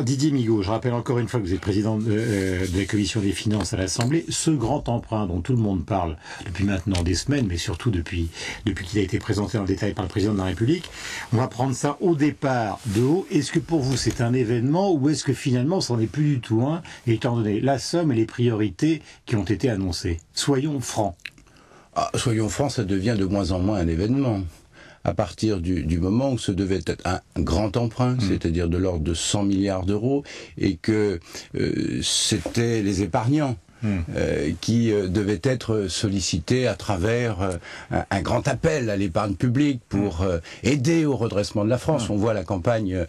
Didier Migaud, je rappelle encore une fois que vous êtes président de la Commission des finances à l'Assemblée. Ce grand emprunt dont tout le monde parle depuis maintenant des semaines, mais surtout depuis qu'il a été présenté en détail par le président de la République, on va prendre ça au départ de haut. Est-ce que pour vous c'est un événement ou est-ce que finalement c'en est plus du tout un, étant donné la somme et les priorités qui ont été annoncées? Soyons francs. Soyons francs, ça devient de moins en moins un événement. À partir du moment où ce devait être un grand emprunt, c'est-à-dire de l'ordre de 100 milliards d'euros, et que c'était les épargnants qui devaient être sollicités à travers un grand appel à l'épargne publique pour aider au redressement de la France. On voit la campagne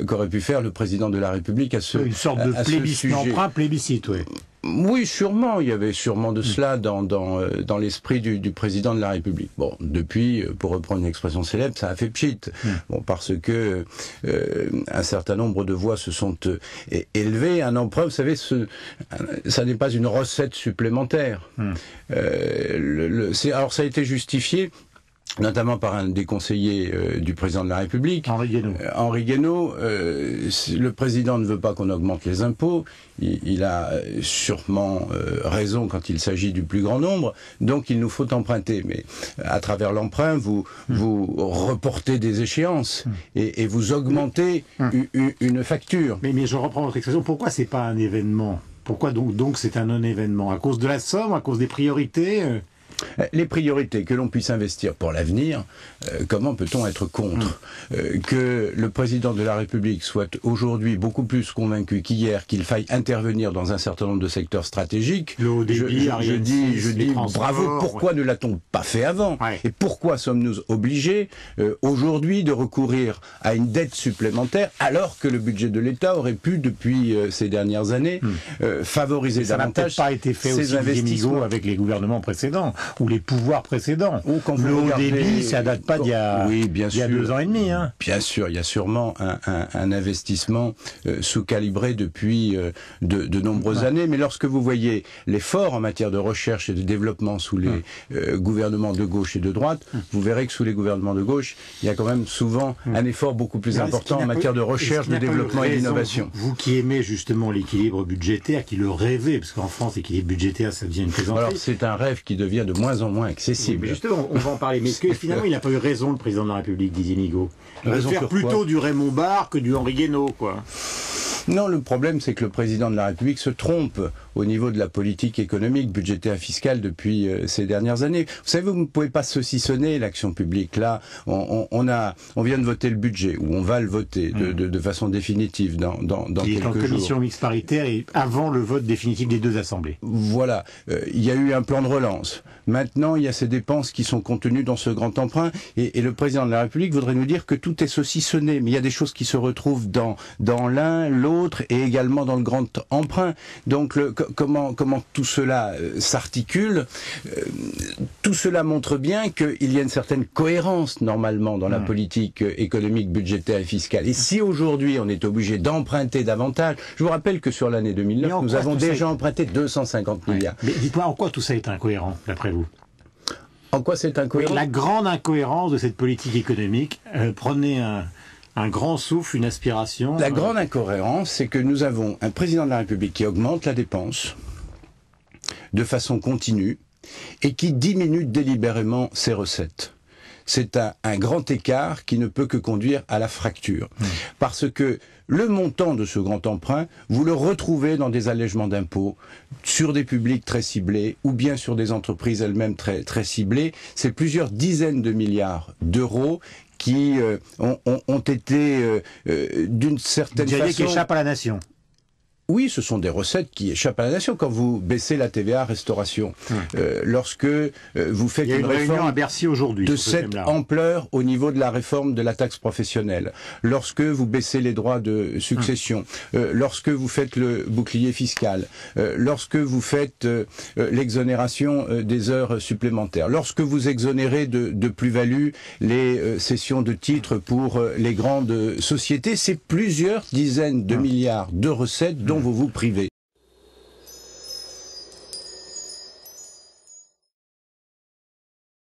qu'aurait pu faire le président de la République à ce sujet. Une sorte de plébiscite, emprunt plébiscite, oui. Oui, sûrement. Il y avait sûrement de cela dans l'esprit du président de la République. Bon, depuis, pour reprendre une expression célèbre, ça a fait pchit. Bon, parce que un certain nombre de voix se sont élevées. Un emprunt, vous savez, ça n'est pas une recette supplémentaire. Alors, ça a été justifié notamment par un des conseillers du président de la République, Henri Guénaud. Le président ne veut pas qu'on augmente les impôts. Il a sûrement raison quand il s'agit du plus grand nombre. Donc il nous faut emprunter. Mais à travers l'emprunt, vous reportez des échéances et vous augmentez une facture. Mais je reprends votre expression. Pourquoi c'est pas un événement? Pourquoi donc c'est un non-événement? À cause de la somme, à cause des priorités? Les priorités, que l'on puisse investir pour l'avenir, comment peut-on être contre que le président de la République soit aujourd'hui beaucoup plus convaincu qu'hier qu'il faille intervenir dans un certain nombre de secteurs stratégiques? Le haut débit, je dis bravo, pourquoi ne l'a-t-on pas fait avant? Et pourquoi sommes-nous obligés aujourd'hui de recourir à une dette supplémentaire alors que le budget de l'État aurait pu, depuis ces dernières années, favoriser davantage ces investissements? Ça n'a peut-être pas été fait aussi, Didier Migaud, avec les gouvernements précédents ou les pouvoirs précédents. Le haut débit, ça date pas d'il y a 2 ans et demi. Bien sûr, il y a sûrement un investissement sous-calibré depuis de nombreuses années. Mais lorsque vous voyez l'effort en matière de recherche et de développement sous les gouvernements de gauche et de droite, vous verrez que sous les gouvernements de gauche, il y a quand même souvent un effort beaucoup plus important en matière de recherche, de développement et d'innovation. Vous qui aimez justement l'équilibre budgétaire, qui le rêvez, parce qu'en France, l'équilibre budgétaire, ça devient une plaisanterie. Alors c'est un rêve qui devient de moins en moins accessible. Mais justement, on va en parler. Mais est-ce que finalement, il n'a pas eu raison, le président de la République, Didier Migaud, de faire plutôt du Raymond Barre que du Henri Guénaud, quoi? Non, le problème, c'est que le président de la République se trompe au niveau de la politique économique, budgétaire, fiscale depuis ces dernières années. Vous savez, vous ne pouvez pas saucissonner l'action publique. Là, on vient de voter le budget, ou on va le voter de façon définitive dans quelques jours. Il est en commission mixte paritaire et avant le vote définitif des deux assemblées. Voilà. Il y a eu un plan de relance. Maintenant, il y a ces dépenses qui sont contenues dans ce grand emprunt. Et le président de la République voudrait nous dire que tout est saucissonné. Mais il y a des choses qui se retrouvent dans l'un, l'autre et également dans le grand emprunt. Donc, comment tout cela s'articule? Tout cela montre bien qu'il y a une certaine cohérence, normalement, dans la politique économique, budgétaire et fiscale. Et si aujourd'hui, on est obligé d'emprunter davantage, je vous rappelle que sur l'année 2009, nous avons déjà emprunté 250 milliards. Mais dites-moi, en quoi tout ça est incohérent, d'après vous? En quoi c'est incohérent? La grande incohérence de cette politique économique, prenez un grand souffle, une aspiration. La grande incohérence, c'est que nous avons un président de la République qui augmente la dépense de façon continue et qui diminue délibérément ses recettes. C'est un grand écart qui ne peut que conduire à la fracture. Parce que le montant de ce grand emprunt, vous le retrouvez dans des allègements d'impôts, sur des publics très ciblés, ou bien sur des entreprises elles-mêmes très ciblées. C'est plusieurs dizaines de milliards d'euros qui ont été d'une certaine façon... qui échappent à la nation. Oui, ce sont des recettes qui échappent à la nation. Quand vous baissez la TVA restauration, lorsque vous faites une réforme à Bercy aujourd'hui de cette ampleur au niveau de la réforme de la taxe professionnelle, lorsque vous baissez les droits de succession, lorsque vous faites le bouclier fiscal, lorsque vous faites l'exonération des heures supplémentaires, lorsque vous exonérez de plus-value les cessions de titres pour les grandes sociétés, c'est plusieurs dizaines de milliards de recettes dont vous vous privez.